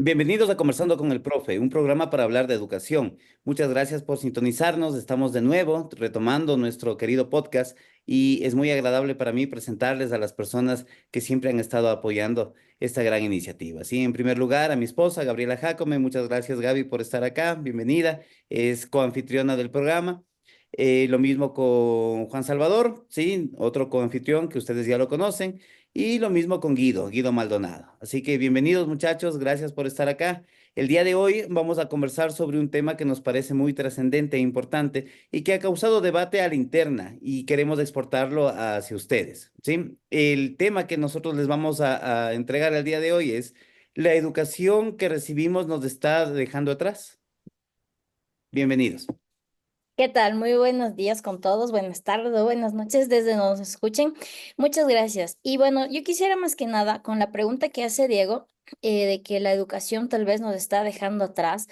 Bienvenidos a Conversando con el Profe, un programa para hablar de educación. Muchas gracias por sintonizarnos. Estamos de nuevo retomando nuestro querido podcast y es muy agradable para mí presentarles a las personas que siempre han estado apoyando esta gran iniciativa. Sí, en primer lugar, a mi esposa, Gabriela Jacome. Muchas gracias, Gaby, por estar acá. Bienvenida. Es coanfitriona del programa. Lo mismo con Juan Salvador, sí, otro coanfitrión que ustedes ya lo conocen. Y lo mismo con Guido Maldonado. Así que bienvenidos muchachos, gracias por estar acá. El día de hoy vamos a conversar sobre un tema que nos parece muy trascendente e importante y que ha causado debate a la interna y queremos exportarlo hacia ustedes, ¿sí? El tema que nosotros les vamos a entregar el día de hoy es: ¿la educación que recibimos nos está dejando atrás? Bienvenidos. ¿Qué tal? Muy buenos días con todos, buenas tardes o buenas noches desde donde nos escuchen. Muchas gracias. Y bueno, yo quisiera más que nada, con la pregunta que hace Diego, de que la educación tal vez nos está dejando atrás,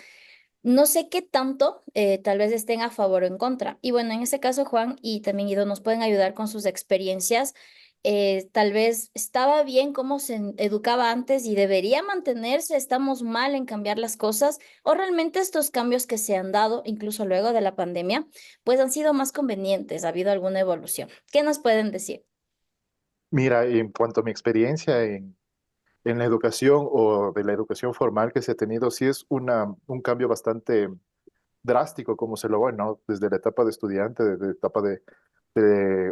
no sé qué tanto tal vez estén a favor o en contra. Y bueno, en este caso, Juan y también Guido nos pueden ayudar con sus experiencias. Tal vez estaba bien cómo se educaba antes y debería mantenerse, estamos mal en cambiar las cosas, o realmente estos cambios que se han dado, incluso luego de la pandemia, pues han sido más convenientes, ha habido alguna evolución. ¿Qué nos pueden decir? Mira, en cuanto a mi experiencia en la educación o de la educación formal que se ha tenido, sí es un cambio bastante drástico, como se lo ve, ¿no? Desde la etapa de estudiante, desde la etapa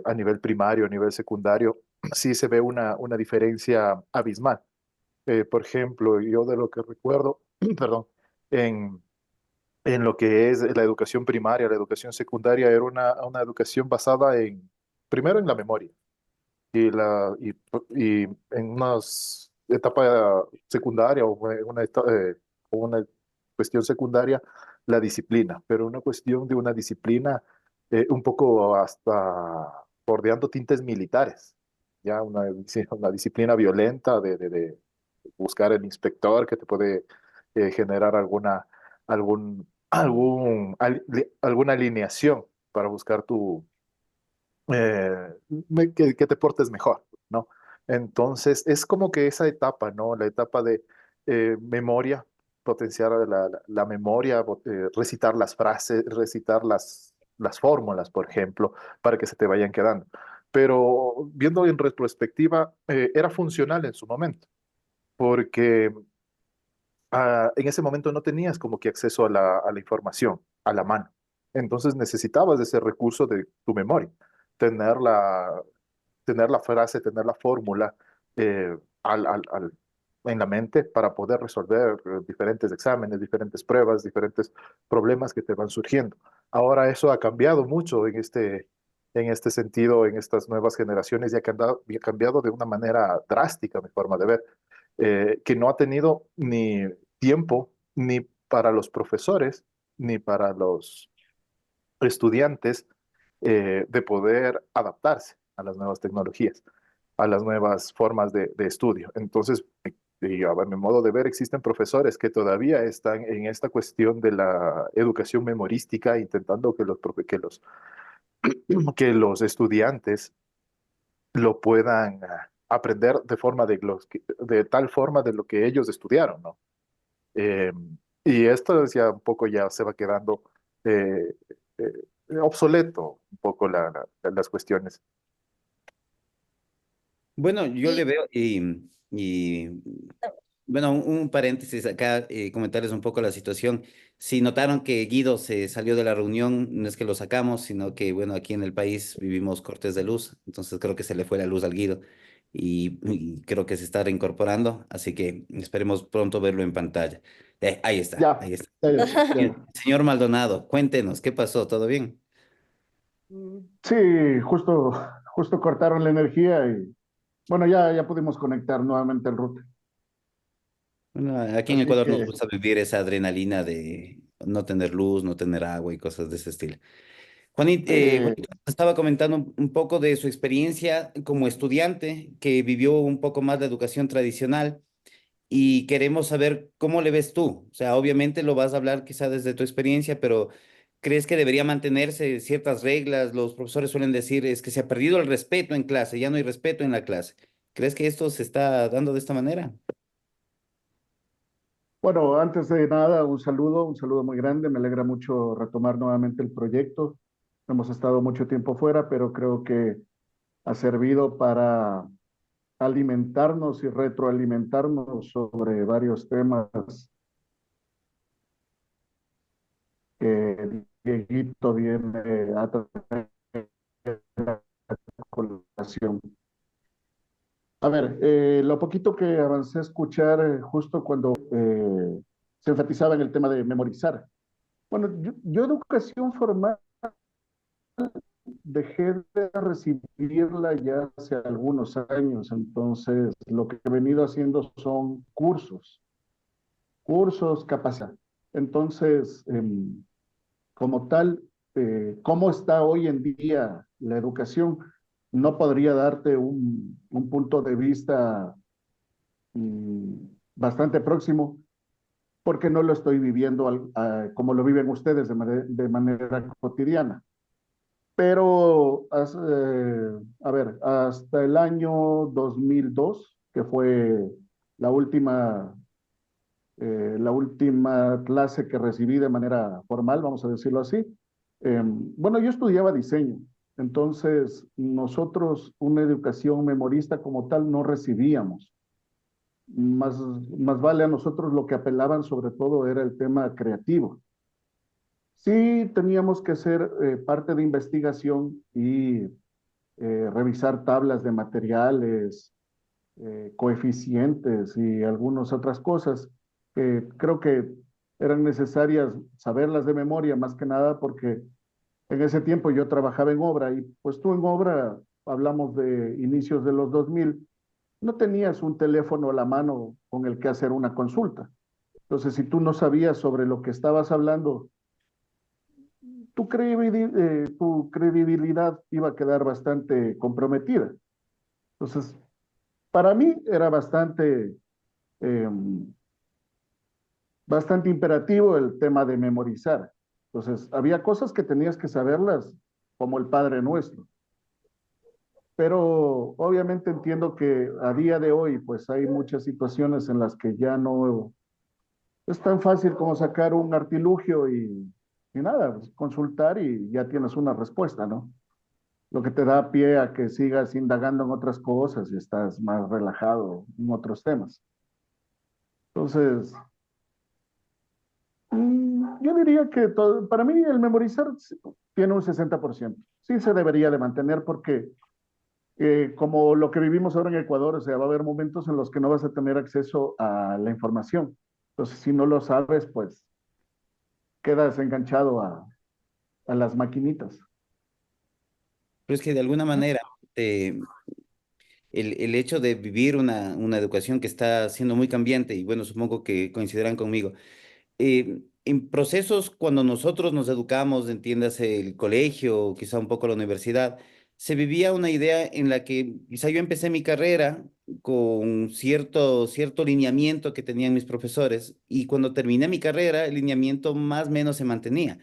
a nivel primario, a nivel secundario, sí se ve una diferencia abismal. Por ejemplo, yo de lo que recuerdo, perdón, en, en lo que es la educación primaria, la educación secundaria, era una educación basada primero en la memoria y en una etapa secundaria o una cuestión secundaria, la disciplina, pero una cuestión de una disciplina un poco hasta bordeando tintes militares, ya una disciplina violenta de buscar el inspector que te puede generar alguna alineación para buscar eh, que te portes mejor, ¿no? Entonces, es como que esa etapa, ¿no? La etapa de memoria, potenciar la memoria, recitar las frases, recitar las fórmulas, por ejemplo, para que se te vayan quedando. Pero viendo en retrospectiva, era funcional en su momento, porque en ese momento no tenías como que acceso a la información a la mano. Entonces necesitabas de ese recurso de tu memoria, tener tener la frase, tener la fórmula eh, al, al- al- en la mente para poder resolver diferentes exámenes, diferentes pruebas, diferentes problemas que te van surgiendo. Ahora eso ha cambiado mucho en este sentido, en estas nuevas generaciones, y ha cambiado de una manera drástica mi forma de ver, que no ha tenido ni tiempo ni para los profesores, ni para los estudiantes de poder adaptarse a las nuevas tecnologías, a las nuevas formas de estudio. Entonces, y a mi modo de ver, existen profesores que todavía están en esta cuestión de la educación memorística, intentando que los estudiantes lo puedan aprender de tal forma de lo que ellos estudiaron, ¿no? Eh, y esto es ya un poco ya se va quedando eh, obsoleto, un poco las cuestiones. Bueno, yo le Y veo y bueno, un paréntesis acá, comentarles un poco la situación. Si notaron que Guido se salió de la reunión, no es que lo sacamos, sino que, bueno, aquí en el país vivimos cortes de luz, entonces creo que se le fue la luz al Guido y creo que se está reincorporando, así que esperemos pronto verlo en pantalla. Ahí está, Ya, ahí está. ya, ya, ya. Bien, señor Maldonado, cuéntenos, ¿qué pasó? ¿Todo bien? Sí, justo cortaron la energía y bueno, ya pudimos conectar nuevamente el router. Bueno, aquí en Así Ecuador nos que gusta vivir esa adrenalina de no tener luz, no tener agua y cosas de ese estilo. sí, Juanito, estaba comentando un poco de su experiencia como estudiante que vivió un poco más la educación tradicional y queremos saber cómo le ves tú. O sea, obviamente lo vas a hablar quizá desde tu experiencia, pero ¿crees que debería mantenerse ciertas reglas? Los profesores suelen decir es que se ha perdido el respeto en clase, ya no hay respeto en la clase. ¿Crees que esto se está dando de esta manera? Bueno, antes de nada, un saludo muy grande. Me alegra mucho retomar nuevamente el proyecto. Hemos estado mucho tiempo fuera, pero creo que ha servido para alimentarnos y retroalimentarnos sobre varios temas que Dieguito viene a traer a colación. A ver, lo poquito que avancé a escuchar justo cuando se enfatizaba en el tema de memorizar. Bueno, yo educación formal dejé de recibirla ya hace algunos años, entonces lo que he venido haciendo son cursos, capacidad. Entonces, como tal, ¿cómo está hoy en día la educación? No podría darte un punto de vista mm, bastante próximo porque no lo estoy viviendo como lo viven ustedes de manera cotidiana. Pero, a ver, hasta el año 2002, que fue la la última clase que recibí de manera formal, vamos a decirlo así. Bueno, yo estudiaba diseño, entonces nosotros una educación memorista como tal no recibíamos. Más, más vale a nosotros lo que apelaban sobre todo era el tema creativo. Sí teníamos que hacer parte de investigación y revisar tablas de materiales, coeficientes y algunas otras cosas que creo que eran necesarias saberlas de memoria más que nada porque en ese tiempo yo trabajaba en obra y pues tú en obra, hablamos de inicios de los 2000, no tenías un teléfono a la mano con el que hacer una consulta. Entonces, si tú no sabías sobre lo que estabas hablando, tu credibilidad iba a quedar bastante comprometida. Entonces, para mí era eh, bastante imperativo el tema de memorizar. Entonces, había cosas que tenías que saberlas, como el Padre Nuestro. Pero obviamente entiendo que a día de hoy, pues hay muchas situaciones en las que ya no es tan fácil como sacar un artilugio y nada, pues, consultar y ya tienes una respuesta, ¿no? Lo que te da pie a que sigas indagando en otras cosas y estás más relajado en otros temas. Entonces, yo diría que para mí el memorizar tiene un 60%. Sí se debería de mantener porque como lo que vivimos ahora en Ecuador, o sea, va a haber momentos en los que no vas a tener acceso a la información. Entonces, si no lo sabes, pues quedas enganchado a las maquinitas. Pero es que de alguna manera el hecho de vivir una educación que está siendo muy cambiante, y bueno, supongo que coincidirán conmigo, en procesos cuando nosotros nos educamos, entiéndase el colegio, quizá un poco la universidad, se vivía una idea en la que quizá yo empecé mi carrera con cierto lineamiento que tenían mis profesores y cuando terminé mi carrera el lineamiento más o menos se mantenía.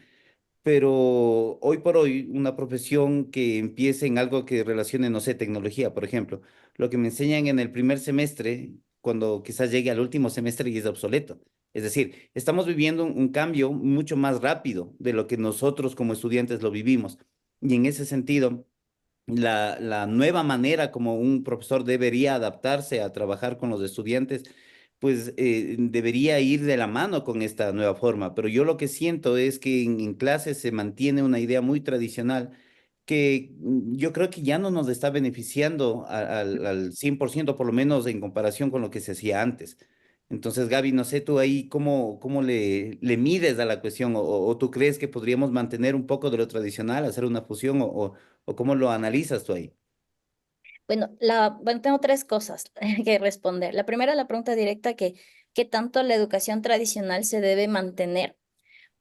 Pero hoy por hoy, una profesión que empiece en algo que relacione, no sé, tecnología, por ejemplo, lo que me enseñan en el primer semestre, cuando quizás llegue al último semestre y es obsoleto. Es decir, estamos viviendo un cambio mucho más rápido de lo que nosotros como estudiantes lo vivimos. Y en ese sentido, la nueva manera como un profesor debería adaptarse a trabajar con los estudiantes, pues debería ir de la mano con esta nueva forma. Pero yo lo que siento es que en clases se mantiene una idea muy tradicional que yo creo que ya no nos está beneficiando al 100% por lo menos en comparación con lo que se hacía antes. Entonces, Gaby, no sé tú ahí cómo le mides a la cuestión o tú crees que podríamos mantener un poco de lo tradicional, hacer una fusión o cómo lo analizas tú ahí. Bueno, bueno, tengo tres cosas que responder. La primera, la pregunta directa ¿qué tanto la educación tradicional se debe mantener?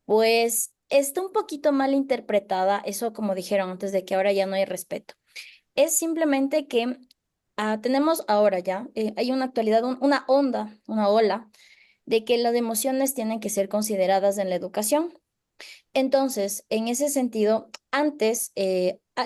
Pues está un poquito mal interpretada, eso como dijeron antes de que ahora ya no hay respeto. Es simplemente que tenemos ahora ya, hay una actualidad, una ola de que las emociones tienen que ser consideradas en la educación. Entonces, en ese sentido, antes,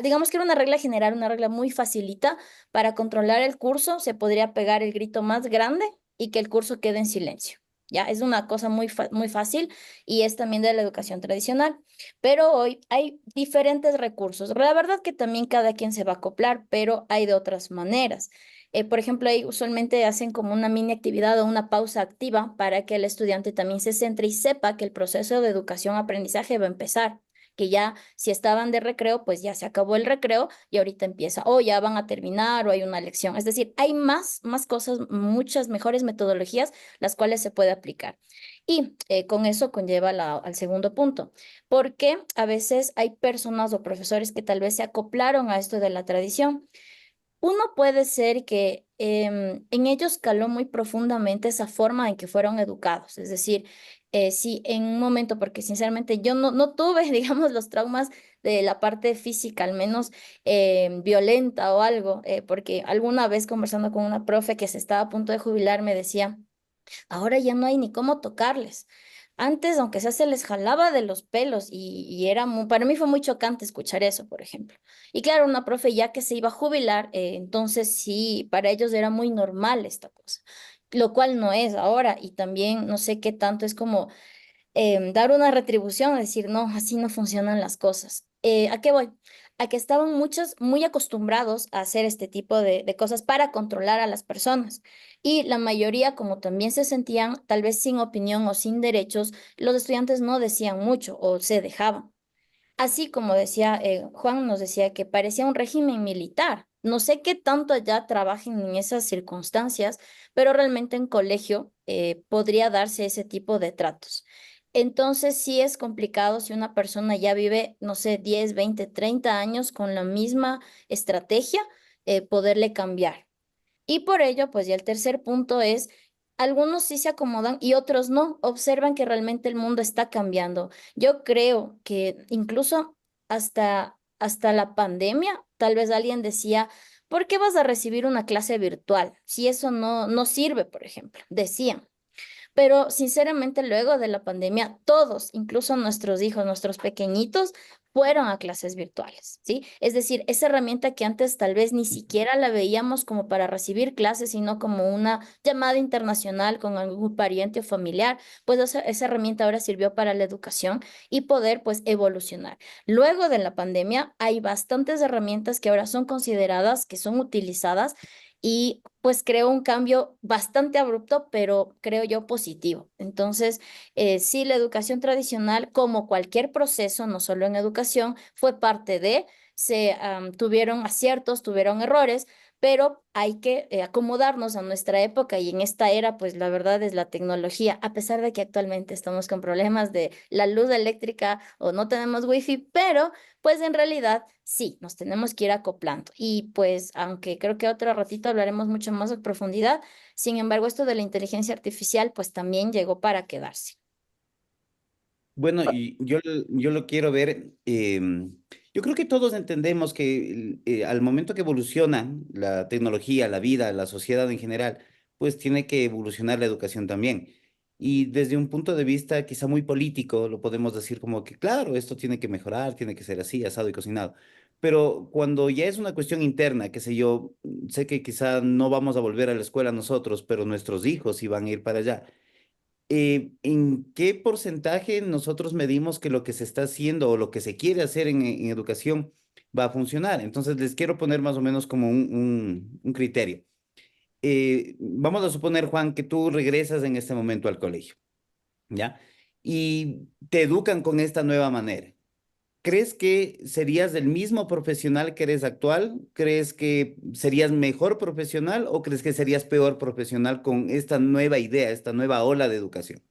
digamos que era una regla general, una regla muy facilita para controlar el curso, se podría pegar el grito más grande y que el curso quede en silencio. Ya es una cosa muy fácil y es también de la educación tradicional. Pero hoy hay diferentes recursos. La verdad que también cada quien se va a acoplar, pero hay de otras maneras. Por ejemplo, ahí usualmente hacen como una mini actividad o una pausa activa para que el estudiante también se centre y sepa que el proceso de educación-aprendizaje va a empezar, que ya si estaban de recreo, pues ya se acabó el recreo y ahorita empieza, o ya van a terminar o hay una lección. Es decir, hay más cosas, muchas mejores metodologías las cuales se puede aplicar. Y con eso conlleva al segundo punto, porque a veces hay personas o profesores que tal vez se acoplaron a esto de la tradición. Uno puede ser que en ellos caló muy profundamente esa forma en que fueron educados. Es decir, sí, en un momento, porque sinceramente yo no tuve, digamos, los traumas de la parte física, al menos violenta o algo, porque alguna vez conversando con una profe que se estaba a punto de jubilar, me decía, ahora ya no hay ni cómo tocarles. Antes, aunque sea, se les jalaba de los pelos y era para mí fue muy chocante escuchar eso, por ejemplo. Y claro, una profe ya que se iba a jubilar, entonces sí, para ellos era muy normal esta cosa, lo cual no es ahora. Y también no sé qué tanto es como dar una retribución, decir, no, así no funcionan las cosas. ¿A qué voy? A que estaban muchos muy acostumbrados a hacer este tipo de cosas para controlar a las personas. Y la mayoría, como también se sentían tal vez sin opinión o sin derechos, los estudiantes no decían mucho o se dejaban. Así como decía Juan, nos decía que parecía un régimen militar. No sé qué tanto allá trabajen en esas circunstancias, pero realmente en colegio podría darse ese tipo de tratos. Entonces sí es complicado si una persona ya vive, no sé, 10, 20, 30 años con la misma estrategia, poderle cambiar. Y por ello, pues ya el tercer punto es, algunos sí se acomodan y otros no, observan que realmente el mundo está cambiando. Yo creo que incluso hasta la pandemia, tal vez alguien decía, ¿por qué vas a recibir una clase virtual si eso no sirve, por ejemplo? Decían. Pero sinceramente, luego de la pandemia, todos, incluso nuestros hijos, nuestros pequeñitos, fueron a clases virtuales, ¿sí? Es decir, esa herramienta que antes tal vez ni siquiera la veíamos como para recibir clases, sino como una llamada internacional con algún pariente o familiar, pues esa herramienta ahora sirvió para la educación y poder pues evolucionar. Luego de la pandemia, hay bastantes herramientas que ahora son consideradas, que son utilizadas y pues creó un cambio bastante abrupto, pero creo yo positivo. Entonces, sí, la educación tradicional, como cualquier proceso, no solo en educación, fue parte tuvieron aciertos, tuvieron errores, pero hay que acomodarnos a nuestra época y en esta era, pues la verdad es la tecnología, a pesar de que actualmente estamos con problemas de la luz eléctrica o no tenemos wifi, pero pues en realidad sí, nos tenemos que ir acoplando. Y pues, aunque creo que otro ratito hablaremos mucho más a profundidad, sin embargo, esto de la inteligencia artificial, pues también llegó para quedarse. Bueno, y yo lo quiero ver. Yo creo que todos entendemos que al momento que evoluciona la tecnología, la vida, la sociedad en general, pues tiene que evolucionar la educación también. Y desde un punto de vista quizá muy político, lo podemos decir como que, claro, esto tiene que mejorar, tiene que ser así, asado y cocinado. Pero cuando ya es una cuestión interna, qué sé yo, sé que quizá no vamos a volver a la escuela nosotros, pero nuestros hijos sí van a ir para allá. ¿En qué porcentaje nosotros medimos que lo que se está haciendo o lo que se quiere hacer en educación va a funcionar? Entonces, les quiero poner más o menos como un criterio. Vamos a suponer, Juan, que tú regresas en este momento al colegio, ¿ya? Y te educan con esta nueva manera. ¿Crees que serías el mismo profesional que eres actual? ¿Crees que serías mejor profesional o crees que serías peor profesional con esta nueva idea, esta nueva ola de educación?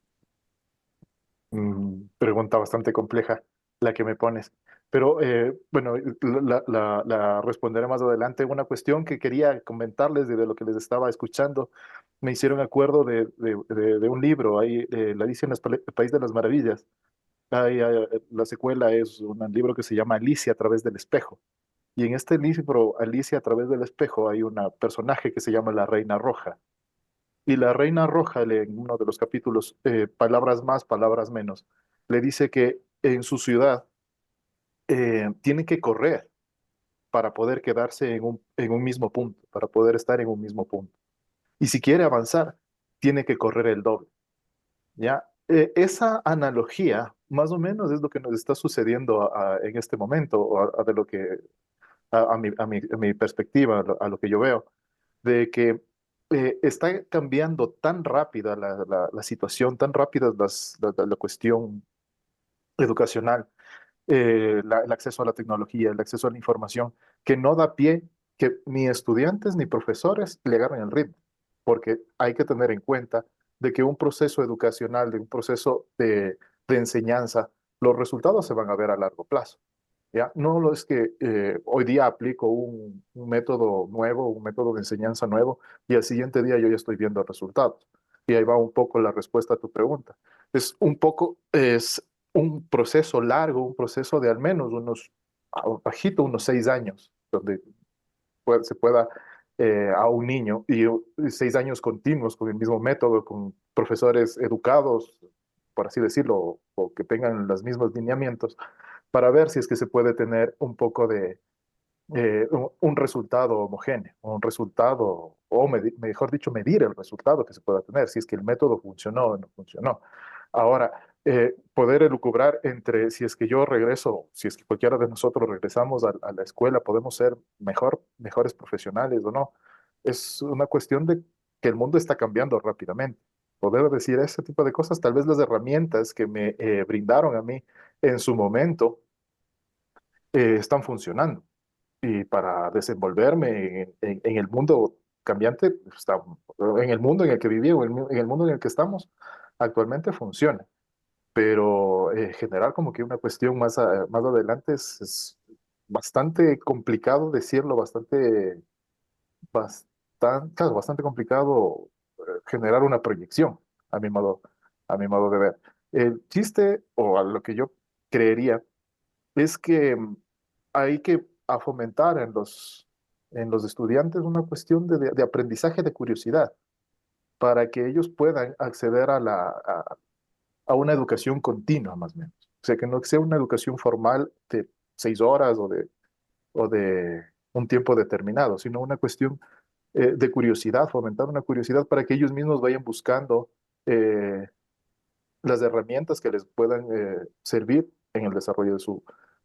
Pregunta bastante compleja la que me pones. Pero bueno, la responderé más adelante. Una cuestión que quería comentarles de lo que les estaba escuchando, me hicieron acuerdo de un libro, ahí, la Alicia en el País de las Maravillas. La secuela es un libro que se llama Alicia a través del espejo. Y en este libro, Alicia a través del espejo, hay una personaje que se llama la Reina Roja. Y la Reina Roja, en uno de los capítulos, palabras más, palabras menos, le dice que en su ciudad tiene que correr para poder quedarse en un mismo punto, para poder estar en un mismo punto. Y si quiere avanzar, tiene que correr el doble. ¿ya? Esa analogía, más o menos, es lo que nos está sucediendo en este momento, o de lo que, a mi perspectiva, a lo que yo veo, de que está cambiando tan rápida la situación, tan rápida la cuestión educacional, el acceso a la tecnología, el acceso a la información, que no da pie que ni estudiantes ni profesores le agarren el ritmo, porque hay que tener en cuenta de que un proceso educacional, de un proceso de enseñanza, los resultados se van a ver a largo plazo. ¿Ya? No lo es que hoy día aplico un método nuevo, un método de enseñanza nuevo, y al siguiente día yo ya estoy viendo resultados. Y ahí va un poco la respuesta a tu pregunta. Es un proceso largo, un proceso de al menos bajito, unos 6 años, donde se pueda a un niño, y 6 años continuos con el mismo método, con profesores educados, por así decirlo, o que tengan los mismos lineamientos, para ver si es que se puede tener un poco de un resultado homogéneo, un resultado, o mejor dicho, medir el resultado que se pueda tener, si es que el método funcionó o no funcionó. Ahora, poder elucubrar entre si es que yo regreso, si es que cualquiera de nosotros regresamos a la escuela, podemos ser mejores profesionales o no, es una cuestión de que el mundo está cambiando rápidamente. Poder decir ese tipo de cosas, tal vez las herramientas que me brindaron a mí en su momento están funcionando y para desenvolverme en el mundo cambiante, en el mundo en el que viví o en el mundo en el que estamos, actualmente funciona. Pero generar como que una cuestión más adelante es bastante complicado decirlo, claro, bastante complicado generar una proyección, a mi modo, a mi modo de ver. El chiste, o a lo que yo creería, es que hay que fomentar en los estudiantes una cuestión de aprendizaje de curiosidad para que ellos puedan acceder a una educación continua, más o menos. O sea, que no sea una educación formal de 6 horas o de un tiempo determinado, sino una cuestión de curiosidad, fomentar una curiosidad para que ellos mismos vayan buscando eh, las herramientas que les puedan servir en el desarrollo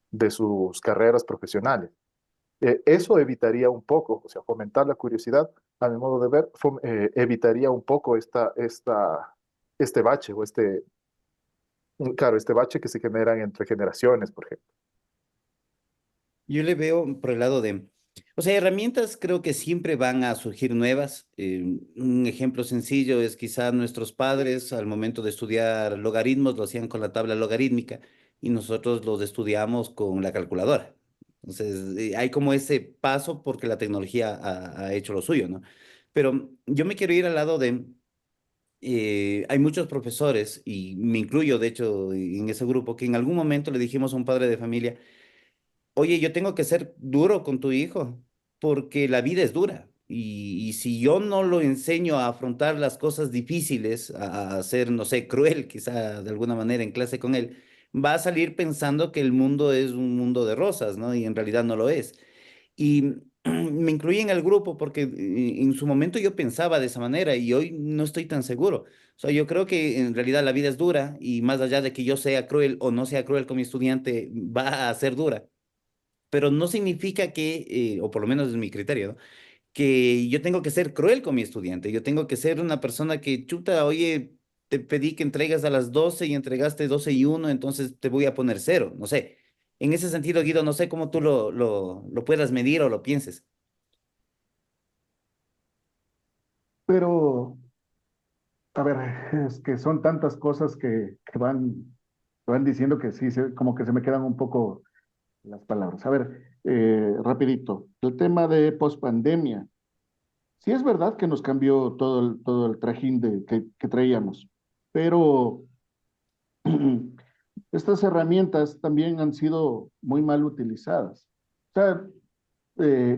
de sus carreras profesionales. Eso evitaría un poco, o sea, fomentar la curiosidad, a mi modo de ver, evitaría un poco este bache o claro, este bache que se generan entre generaciones, por ejemplo. Yo le veo por el lado de, o sea, herramientas creo que siempre van a surgir nuevas. Un ejemplo sencillo es quizá nuestros padres al momento de estudiar logaritmos lo hacían con la tabla logarítmica y nosotros los estudiamos con la calculadora. Entonces, hay como ese paso porque la tecnología ha hecho lo suyo, ¿no? Pero yo me quiero ir al lado de, hay muchos profesores, y me incluyo de hecho en ese grupo, que en algún momento le dijimos a un padre de familia, oye, yo tengo que ser duro con tu hijo, porque la vida es dura. Y si yo no lo enseño a afrontar las cosas difíciles, a ser, no sé, cruel quizá de alguna manera en clase con él, va a salir pensando que el mundo es un mundo de rosas, ¿no? Y en realidad no lo es. Y me incluí en el grupo porque en su momento yo pensaba de esa manera y hoy no estoy tan seguro. O sea, yo creo que en realidad la vida es dura y más allá de que yo sea cruel o no sea cruel con mi estudiante, va a ser dura, pero no significa que, o por lo menos es mi criterio, ¿no? Que yo tengo que ser cruel con mi estudiante, yo tengo que ser una persona que chuta, oye, te pedí que entregas a las 12 y entregaste 12:01, entonces te voy a poner cero, no sé. En ese sentido, Guido, no sé cómo tú lo puedas medir o lo pienses. Pero, a ver, es que son tantas cosas que van diciendo que sí, como que se me quedan un poco las palabras. A ver, rapidito, el tema de pospandemia. Sí es verdad que nos cambió todo el trajín que traíamos, pero estas herramientas también han sido muy mal utilizadas. O sea,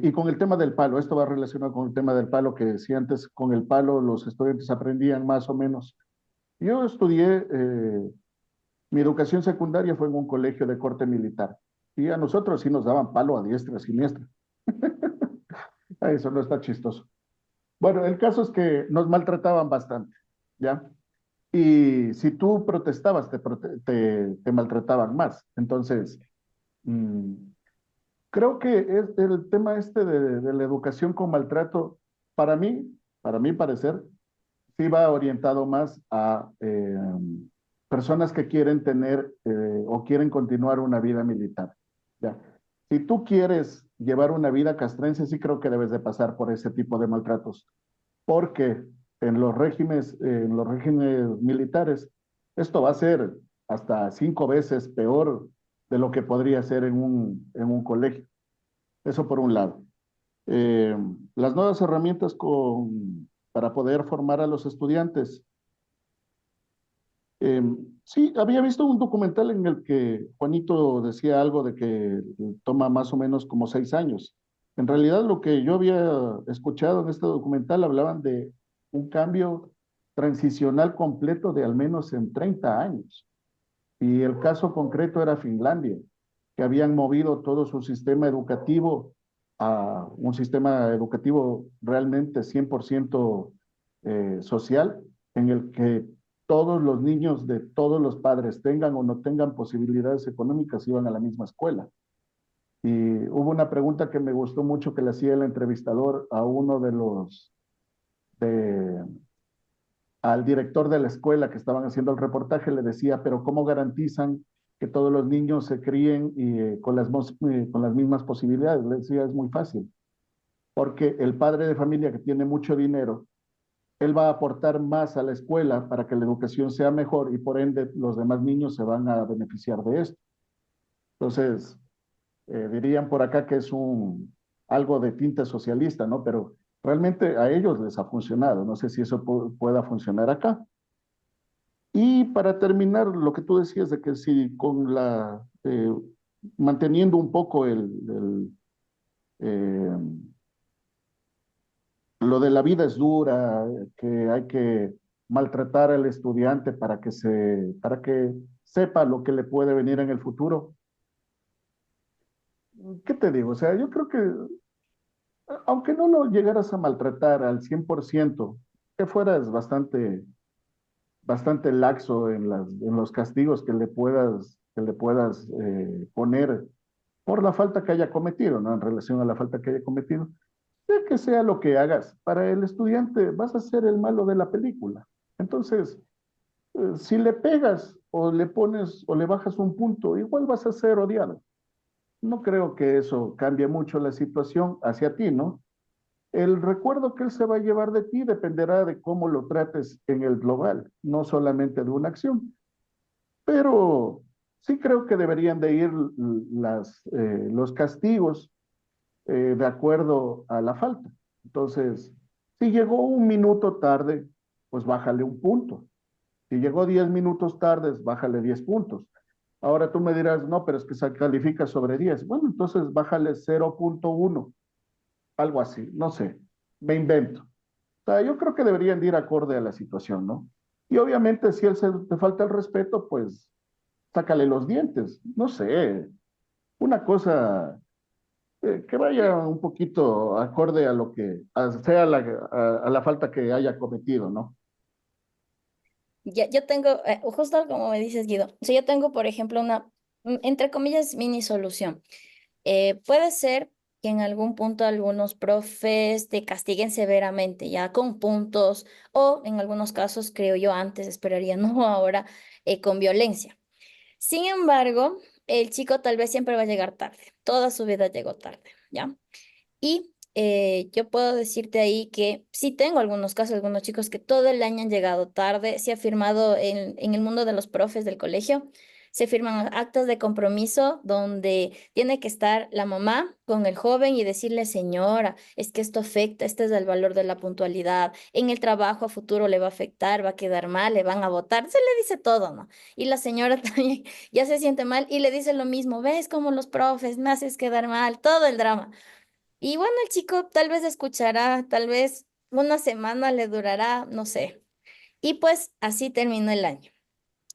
y con el tema del palo, esto va relacionado con el tema del palo que decía antes, con el palo los estudiantes aprendían más o menos. Yo estudié, mi educación secundaria fue en un colegio de corte militar y a nosotros sí nos daban palo a diestra y siniestra. Eso no está chistoso. Bueno, el caso es que nos maltrataban bastante, ¿ya? Y si tú protestabas, te maltrataban más. Entonces, mm, creo que es el tema este de la educación con maltrato, para mi parecer, sí va orientado más a personas que quieren tener o quieren continuar una vida militar. ¿Ya? Si tú quieres llevar una vida castrense, sí creo que debes de pasar por ese tipo de maltratos, porque en los regímenes militares, esto va a ser hasta 5 veces peor de lo que podría ser en un colegio. Eso por un lado. Eh, las nuevas herramientas para poder formar a los estudiantes. Eh, sí, había visto un documental en el que Juanito decía algo de que toma más o menos como 6 años. En realidad, lo que yo había escuchado en este documental hablaban de un cambio transicional completo de al menos en 30 años. Y el caso concreto era Finlandia, que habían movido todo su sistema educativo a un sistema educativo realmente 100% social, en el que todos los niños de todos los padres, tengan o no tengan posibilidades económicas, iban a la misma escuela. Y hubo una pregunta que me gustó mucho que le hacía el entrevistador a uno de, al director de la escuela que estaban haciendo el reportaje, le decía, pero ¿cómo garantizan que todos los niños se críen con las mismas posibilidades? Le decía, es muy fácil, porque el padre de familia que tiene mucho dinero, él va a aportar más a la escuela para que la educación sea mejor y por ende los demás niños se van a beneficiar de esto. Entonces, dirían por acá que es algo de tinte socialista, ¿no? Pero realmente a ellos les ha funcionado. No sé si eso pueda funcionar acá. Y para terminar, lo que tú decías de que si manteniendo un poco eh, lo de la vida es dura, que hay que maltratar al estudiante para que sepa lo que le puede venir en el futuro. ¿Qué te digo? O sea, yo creo que aunque no lo llegaras a maltratar al 100%, que fueras bastante laxo en los castigos que le puedas poner por la falta que haya cometido, ¿no? En relación a la falta que haya cometido, sea que sea lo que hagas, para el estudiante vas a ser el malo de la película. Entonces, si le pegas o le pones o le bajas un punto, igual vas a ser odiado. No creo que eso cambie mucho la situación hacia ti, ¿no? El recuerdo que él se va a llevar de ti dependerá de cómo lo trates en el global, no solamente de una acción. Pero sí creo que deberían de ir los castigos de acuerdo a la falta. Entonces, si llegó 1 minuto tarde, pues bájale un punto. Si llegó 10 minutos tardes, bájale 10 puntos. Ahora tú me dirás, no, pero es que se califica sobre 10. Bueno, entonces bájale 0,1, algo así, no sé, me invento. O sea, yo creo que deberían de ir acorde a la situación, ¿no? Y obviamente si él te falta el respeto, pues sácale los dientes, no sé, una cosa que vaya un poquito acorde a lo que sea a la falta que haya cometido, ¿no? Ya, yo tengo, justo como me dices, Guido, o sea, yo tengo, por ejemplo, una, entre comillas, mini solución. Puede ser que en algún punto algunos profes te castiguen severamente, ya con puntos, o en algunos casos, creo yo, antes esperaría, no ahora, con violencia. Sin embargo, el chico tal vez siempre va a llegar tarde, toda su vida llegó tarde, ¿ya? Y yo puedo decirte ahí que sí tengo algunos casos, algunos chicos que todo el año han llegado tarde, se ha firmado en el mundo de los profes del colegio, se firman actas de compromiso donde tiene que estar la mamá con el joven y decirle, señora, es que esto afecta, este es el valor de la puntualidad, en el trabajo a futuro le va a afectar, va a quedar mal, le van a votar, se le dice todo, ¿no? Y la señora también ya se siente mal y le dice lo mismo, ves como los profes me haces quedar mal, todo el drama. Y bueno, el chico tal vez escuchará, tal vez una semana le durará, no sé. Y pues así terminó el año.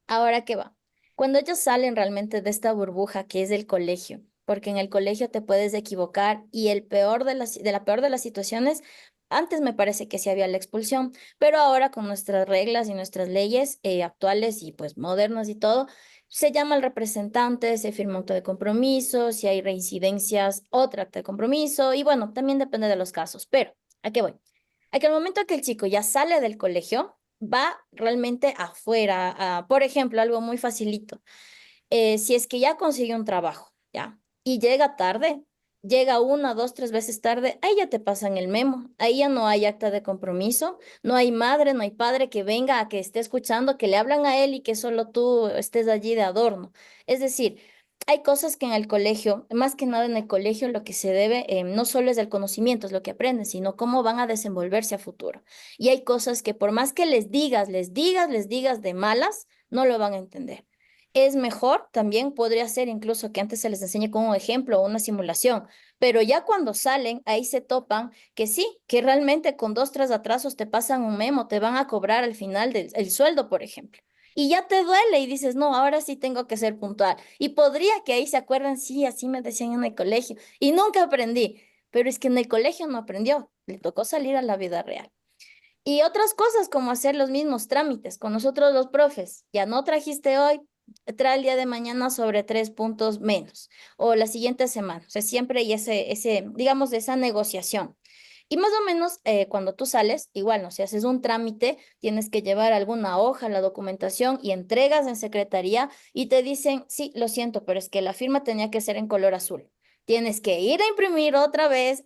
Ahora qué va. Cuando ellos salen realmente de esta burbuja que es el colegio, porque en el colegio te puedes equivocar y el peor de la peor de las situaciones Antes me parece que sí había la expulsión, pero ahora con nuestras reglas y nuestras leyes actuales y pues modernas y todo, se llama al representante, se firma un acta de compromiso, si hay reincidencias, otra acta de compromiso, y bueno, también depende de los casos, pero ¿a qué voy? A que al momento que el chico ya sale del colegio, va realmente afuera, por ejemplo, algo muy facilito, si es que ya consiguió un trabajo, ¿ya? Y llega tarde, llega una, dos, tres veces tarde, ahí ya te pasan el memo, ahí ya no hay acta de compromiso, no hay madre, no hay padre que venga a que esté escuchando, que le hablan a él y que solo tú estés allí de adorno. Es decir, hay cosas que en el colegio, más que nada en el colegio, lo que se debe no solo es el conocimiento, es lo que aprenden, sino cómo van a desenvolverse a futuro. Y hay cosas que por más que les digas de malas, no lo van a entender. Es mejor, también podría ser incluso que antes se les enseñe con un ejemplo o una simulación, pero ya cuando salen, ahí se topan que sí, que realmente con dos, tres atrasos te pasan un memo, te van a cobrar al final del el sueldo, por ejemplo. Y ya te duele y dices, no, ahora sí tengo que ser puntual. Y podría que ahí se acuerden, sí, así me decían en el colegio. Y nunca aprendí, pero es que en el colegio no aprendió, le tocó salir a la vida real. Y otras cosas como hacer los mismos trámites con nosotros los profes. Ya no trajiste hoy, trae el día de mañana sobre 3 puntos menos o la siguiente semana. O sea, siempre hay digamos, esa negociación. Y más o menos cuando tú sales, igual, ¿no? Si haces un trámite, tienes que llevar alguna hoja, la documentación y entregas en secretaría y te dicen, sí, lo siento, pero es que la firma tenía que ser en color azul. Tienes que ir a imprimir otra vez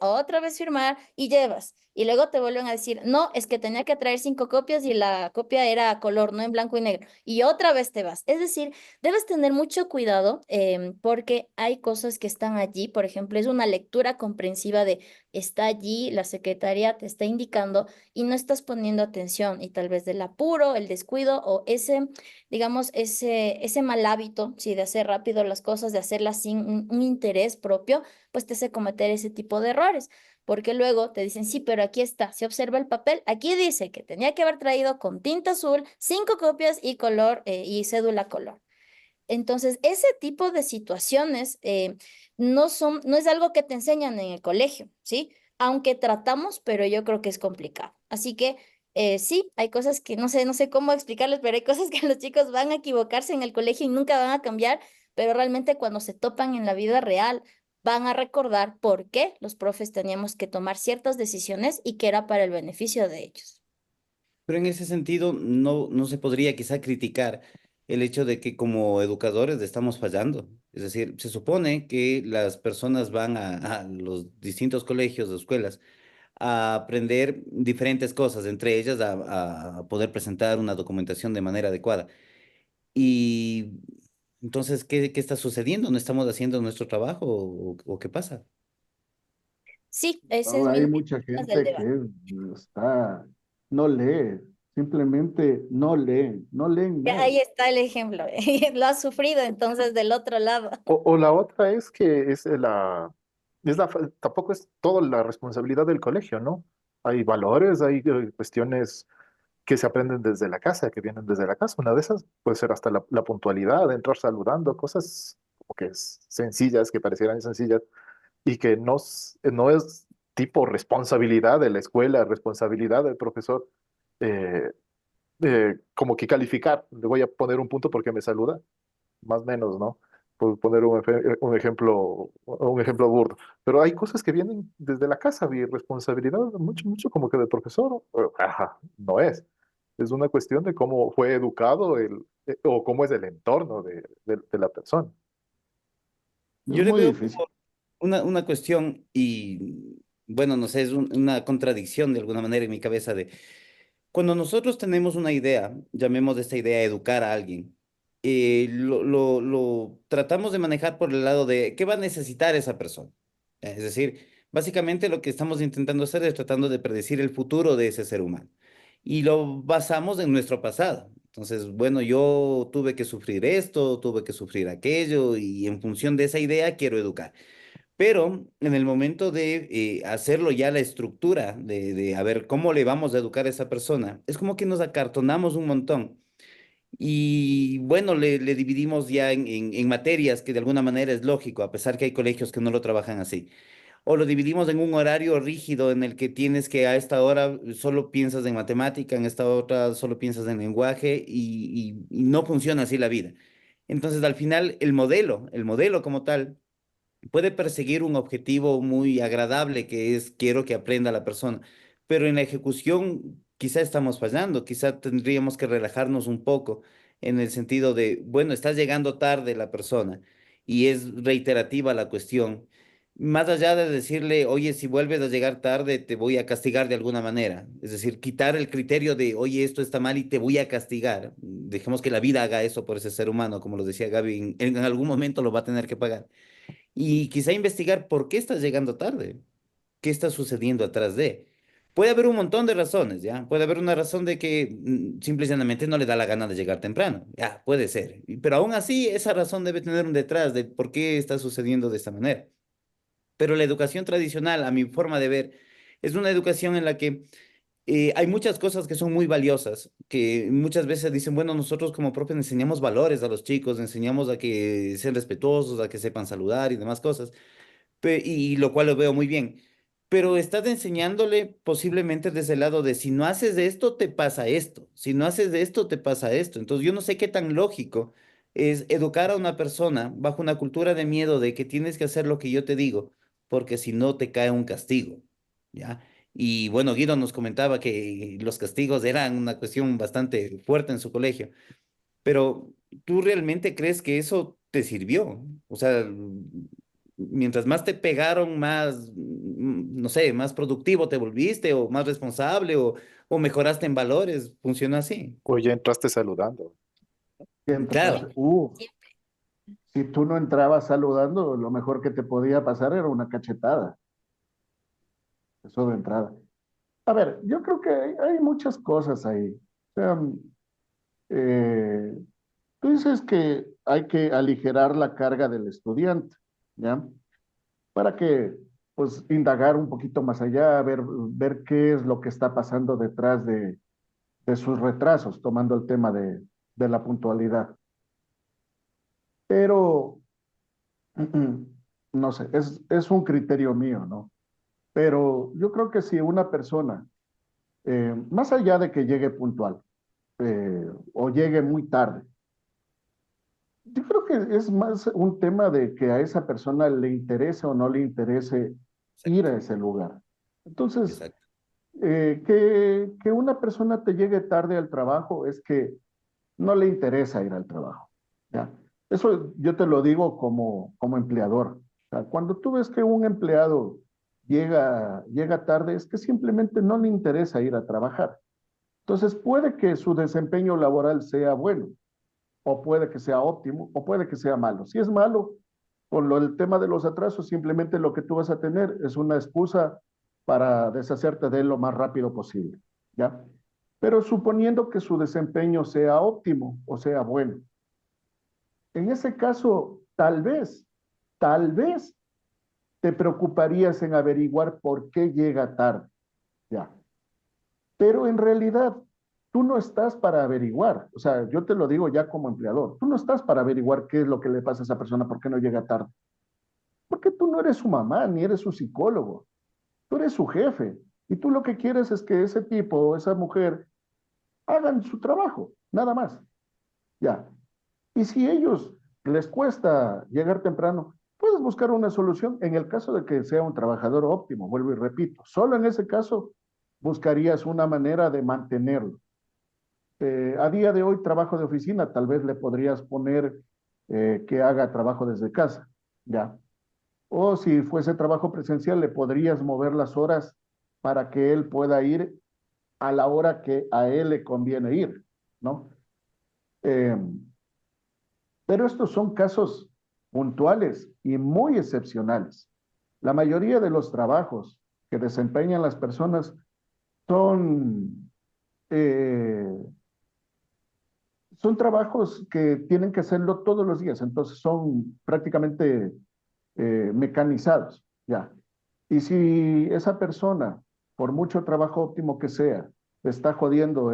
firmar y llevas. Y luego te vuelven a decir, no, es que tenía que traer 5 copias y la copia era a color, no en blanco y negro. Y otra vez te vas. Es decir, debes tener mucho cuidado porque hay cosas que están allí. Por ejemplo, es una lectura comprensiva de está allí, la secretaria te está indicando y no estás poniendo atención. Y tal vez del apuro, el descuido o digamos, ese mal hábito, sí, de hacer rápido las cosas, de hacerlas sin un interés propio, pues te hace cometer ese tipo de errores porque luego te dicen, sí, pero aquí está, se observa el papel, aquí dice que tenía que haber traído con tinta azul 5 copias y color y cédula color. Entonces, ese tipo de situaciones no es algo que te enseñan en el colegio, ¿sí? Aunque tratamos, pero yo creo que es complicado. Así que sí, hay cosas que no sé cómo explicarles, pero hay cosas que los chicos van a equivocarse en el colegio y nunca van a cambiar, pero realmente cuando se topan en la vida real, van a recordar por qué los profes teníamos que tomar ciertas decisiones y que era para el beneficio de ellos. Pero en ese sentido, no se podría quizá criticar el hecho de que como educadores estamos fallando. Es decir, se supone que las personas van a los distintos colegios o escuelas a aprender diferentes cosas, entre ellas a poder presentar una documentación de manera adecuada. Y entonces, ¿qué está sucediendo? ¿No estamos haciendo nuestro trabajo o qué pasa? Sí, ese No, es hay mi mucha del gente debate. que está, no lee, simplemente no leen Ya nada. ahí está el ejemplo. Lo has sufrido entonces del otro lado. O la otra es que tampoco es toda la responsabilidad del colegio, ¿no? Hay valores, hay cuestiones que se aprenden desde la casa, que vienen desde la casa. Una de esas puede ser hasta la puntualidad, entrar saludando, cosas como que sencillas, que parecieran sencillas, y que no es tipo responsabilidad de la escuela, responsabilidad del profesor, eh, como que calificar. Le voy a poner un punto porque me saluda más o menos, ¿no? Por poner un ejemplo burdo. Pero hay cosas que vienen desde la casa, y responsabilidad mucho como que del profesor, ajá, no es. Es una cuestión de cómo fue educado o cómo es el entorno de la persona. Es Yo le muy veo difícil. una cuestión y, bueno, no sé, es una contradicción de alguna manera en mi cabeza de cuando nosotros tenemos una idea, llamemos de esta idea educar a alguien, lo tratamos de manejar por el lado de qué va a necesitar esa persona. Es decir, básicamente lo que estamos intentando hacer es tratando de predecir el futuro de ese ser humano y lo basamos en nuestro pasado. Entonces, bueno, yo tuve que sufrir esto, tuve que sufrir aquello y en función de esa idea quiero educar. Pero en el momento de hacerlo ya la estructura de a ver cómo le vamos a educar a esa persona, es como que nos acartonamos un montón. Y bueno, le dividimos ya en materias que de alguna manera es lógico, a pesar que hay colegios que no lo trabajan así. o lo dividimos en un horario rígido en el que tienes que a esta hora solo piensas en matemática, en esta otra solo piensas en lenguaje y no funciona así la vida. Entonces, al final, el modelo como tal, puede perseguir un objetivo muy agradable que es quiero que aprenda la persona, pero en la ejecución quizá estamos fallando, quizá tendríamos que relajarnos un poco en el sentido de, bueno, estás llegando tarde la persona y es reiterativa la cuestión. Más allá de decirle, oye, si vuelves a llegar tarde, te voy a castigar de alguna manera. Es decir, quitar el criterio de, oye, esto está mal y te voy a castigar. Dejemos que la vida haga eso por ese ser humano, como lo decía Gaby, en algún momento lo va a tener que pagar y quizá investigar por qué estás llegando tarde, qué está sucediendo atrás de. Puede haber un montón de razones, ¿ya? Puede haber una razón de que simple y llanamente no le da la gana de llegar temprano, ya, puede ser. Pero aún así, esa razón debe tener un detrás de por qué está sucediendo de esta manera. Pero la educación tradicional, a mi forma de ver, es una educación en la que hay muchas cosas que son muy valiosas, que muchas veces dicen, bueno, nosotros como profes enseñamos valores a los chicos, enseñamos a que sean respetuosos, a que sepan saludar y demás cosas y lo cual lo veo muy bien. Pero estás enseñándole posiblemente desde el lado de si no haces de esto, te pasa esto. Si no haces de esto, te pasa esto. Entonces yo no sé qué tan lógico es educar a una persona bajo una cultura de miedo de que tienes que hacer lo que yo te digo, porque si no te cae un castigo, ¿ya? Y bueno, Guido nos comentaba que los castigos eran una cuestión bastante fuerte en su colegio, pero ¿tú realmente crees que eso te sirvió? O sea, mientras más te pegaron, más, no sé, más productivo te volviste o más responsable o mejoraste en valores. ¿Funciona así? O ya entraste saludando. Entonces, Claro, si tú no entrabas saludando, lo mejor que te podía pasar era una cachetada, eso de entrada. A ver, yo creo que hay muchas cosas ahí. O sea, eh, tú dices que hay que aligerar la carga del estudiante, ¿ya? Para que, pues, indagar un poquito más allá, ver qué es lo que está pasando detrás de sus retrasos, tomando el tema de la puntualidad. Pero, no sé, es un criterio mío, ¿no? Pero yo creo que si una persona, más allá de que llegue puntual o llegue muy tarde, yo creo que es más un tema de que a esa persona le interese o no le interese ir exacto, a ese lugar. Entonces, exacto, que una persona te llegue tarde al trabajo es que no le interesa ir al trabajo. ¿Ya? Eso yo te lo digo como empleador. O sea, cuando tú ves que un empleado llega tarde, es que simplemente no le interesa ir a trabajar. Entonces puede que su desempeño laboral sea bueno, o puede que sea óptimo, o puede que sea malo. Si es malo, por el tema de los atrasos, simplemente lo que tú vas a tener es una excusa para deshacerte de él lo más rápido posible, ¿ya? Pero suponiendo que su desempeño sea óptimo o sea bueno, en ese caso, tal vez te preocuparías en averiguar por qué llega tarde, ¿ya? Pero en realidad, tú no estás para averiguar, o sea, yo te lo digo ya como empleador, tú no estás para averiguar qué es lo que le pasa a esa persona, por qué no llega tarde, porque tú no eres su mamá, ni eres su psicólogo, tú eres su jefe, y tú lo que quieres es que ese tipo o esa mujer hagan su trabajo, nada más, ya. Y si ellos les cuesta llegar temprano, puedes buscar una solución en el caso de que sea un trabajador óptimo, vuelvo y repito, solo en ese caso buscarías una manera de mantenerlo. A día de hoy, trabajo de oficina, tal vez le podrías poner que haga trabajo desde casa, ¿ya? O si fuese trabajo presencial, le podrías mover las horas para que él pueda ir a la hora que a él le conviene ir, ¿no? Eh, pero estos son casos puntuales y muy excepcionales. La mayoría de los trabajos que desempeñan las personas son eh, son trabajos que tienen que hacerlo todos los días, entonces son prácticamente mecanizados, ya. Y si esa persona, por mucho trabajo óptimo que sea, te está jodiendo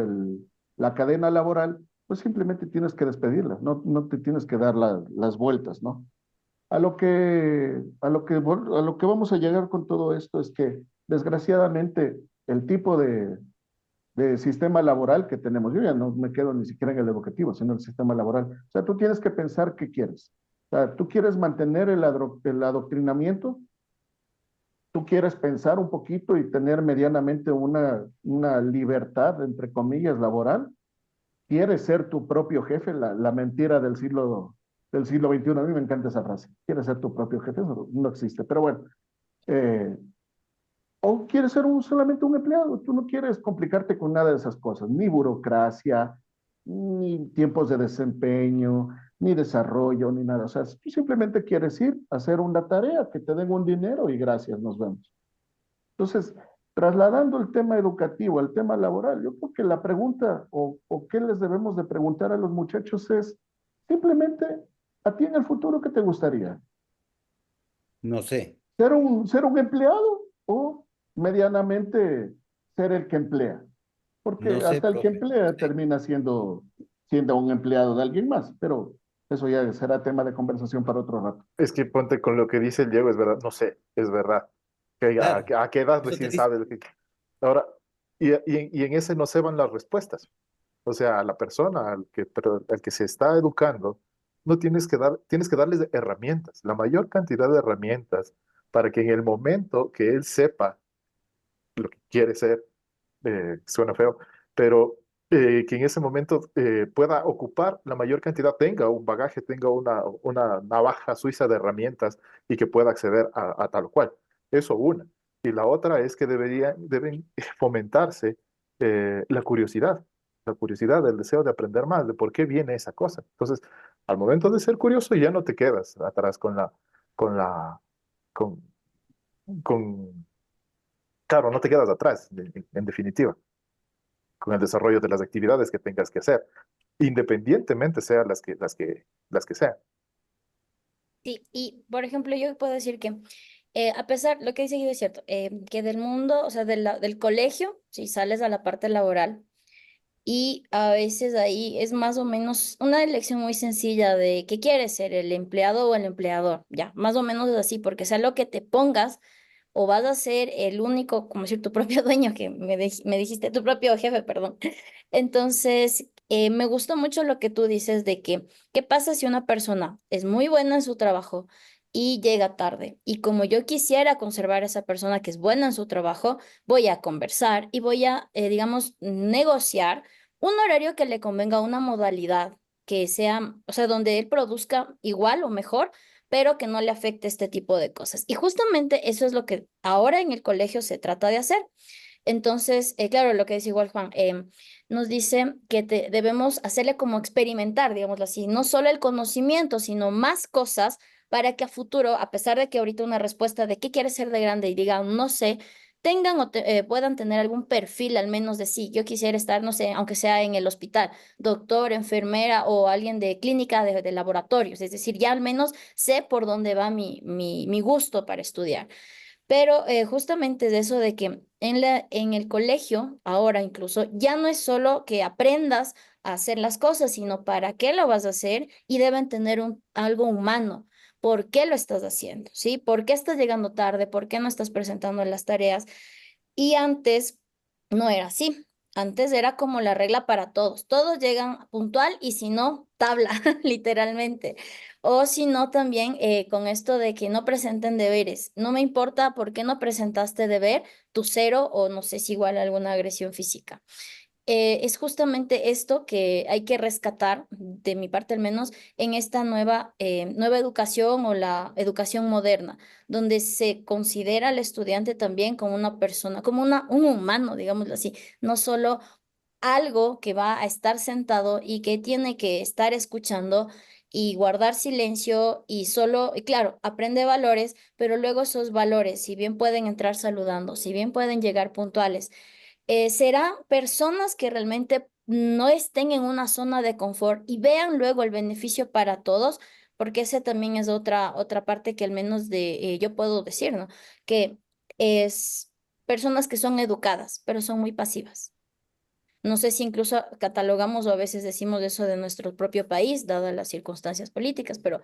la cadena laboral, pues simplemente tienes que despedirla, no te tienes que dar las vueltas, ¿no? A lo que vamos a llegar con todo esto es que, desgraciadamente, el tipo de sistema laboral que tenemos, yo ya no me quedo ni siquiera en el educativo, sino el sistema laboral. O sea, tú tienes que pensar qué quieres. O sea, tú quieres mantener el adoctrinamiento, tú quieres pensar un poquito y tener medianamente una libertad, entre comillas, laboral, quieres ser tu propio jefe, la mentira del siglo XXI. A mí me encanta esa frase. Quieres ser tu propio jefe, eso no existe. Pero bueno, eh, o quieres ser solamente un empleado. Tú no quieres complicarte con nada de esas cosas, ni burocracia, ni tiempos de desempeño, ni desarrollo, ni nada. O sea, tú simplemente quieres ir a hacer una tarea, que te den un dinero y gracias, nos vemos. Entonces, trasladando el tema educativo al tema laboral, yo creo que la pregunta o qué les debemos de preguntar a los muchachos es simplemente, ¿a ti en el futuro qué te gustaría? No sé. Ser un empleado o medianamente ser el que emplea? Porque No sé, hasta el que profe. No emplea sé. termina siendo un empleado de alguien más, pero eso ya será tema de conversación para otro rato. Es que ponte con lo que dice el Diego, es verdad, no sé, es verdad. Claro. A qué edad Eso te recién dice. sabe? Ahora, y en ese no se van las respuestas. O sea, a la persona al que se está educando, no tienes que darles herramientas, la mayor cantidad de herramientas para que en el momento que él sepa lo que quiere ser, suena feo, pero que en ese momento pueda ocupar la mayor cantidad, tenga un bagaje, tenga una navaja suiza de herramientas y que pueda acceder a tal cual. Eso una. Y la otra es que deben fomentarse la curiosidad, el deseo de aprender más, de por qué viene esa cosa. Entonces, al momento de ser curioso, ya no te quedas atrás con la, con, con, claro, no te quedas atrás, en definitiva, con el desarrollo de las actividades que tengas que hacer, independientemente sean las que sean. Sí, y por ejemplo, yo puedo decir que a pesar, lo que dice Guido es cierto, que del mundo, o sea, del colegio, si sales a la parte laboral, y a veces ahí es más o menos una elección muy sencilla de qué quieres ser, el empleado o el empleador, ya, más o menos es así, porque sea lo que te pongas, o vas a ser el único, como decir, tu propio dueño, que me dijiste, tu propio jefe, perdón. Entonces, me gustó mucho lo que tú dices de que, ¿qué pasa si una persona es muy buena en su trabajo y llega tarde? Y como yo quisiera conservar a esa persona que es buena en su trabajo, voy a conversar y voy a, digamos, negociar un horario que le convenga a una modalidad que sea, o sea, donde él produzca igual o mejor, pero que no le afecte este tipo de cosas. Y justamente eso es lo que ahora en el colegio se trata de hacer. Entonces, claro, lo que dice igual Juan, nos dice que debemos hacerle como experimentar, digámoslo así, no solo el conocimiento, sino más cosas para que a futuro, a pesar de que ahorita una respuesta de qué quieres ser de grande y digan, no sé, tengan o puedan tener algún perfil al menos de sí, yo quisiera estar, no sé, aunque sea en el hospital, doctor, enfermera o alguien de clínica de laboratorios, es decir, ya al menos sé por dónde va mi gusto para estudiar. Pero justamente de eso de que en el colegio, ahora incluso, ya no es solo que aprendas a hacer las cosas, sino para qué lo vas a hacer y deben tener algo humano. ¿Por qué lo estás haciendo? ¿Sí? ¿Por qué estás llegando tarde? ¿Por qué no estás presentando las tareas? Y antes no era así. Antes era como la regla para todos. Todos llegan puntual y si no, tabla, literalmente. O si no, también con esto de que no presenten deberes. No me importa por qué no presentaste deber, tu cero o no sé si igual alguna agresión física. Es justamente esto que hay que rescatar, de mi parte al menos, en esta nueva educación o la educación moderna, donde se considera al estudiante también como una persona, como un humano, digámoslo así, no solo algo que va a estar sentado y que tiene que estar escuchando y guardar silencio y solo, y claro, aprende valores, pero luego esos valores, si bien pueden entrar saludando, si bien pueden llegar puntuales, serán personas que realmente no estén en una zona de confort y vean luego el beneficio para todos, porque ese también es otra parte que al menos yo puedo decir, ¿no? Que es personas que son educadas, pero son muy pasivas. No sé si incluso catalogamos o a veces decimos eso de nuestro propio país, dadas las circunstancias políticas, pero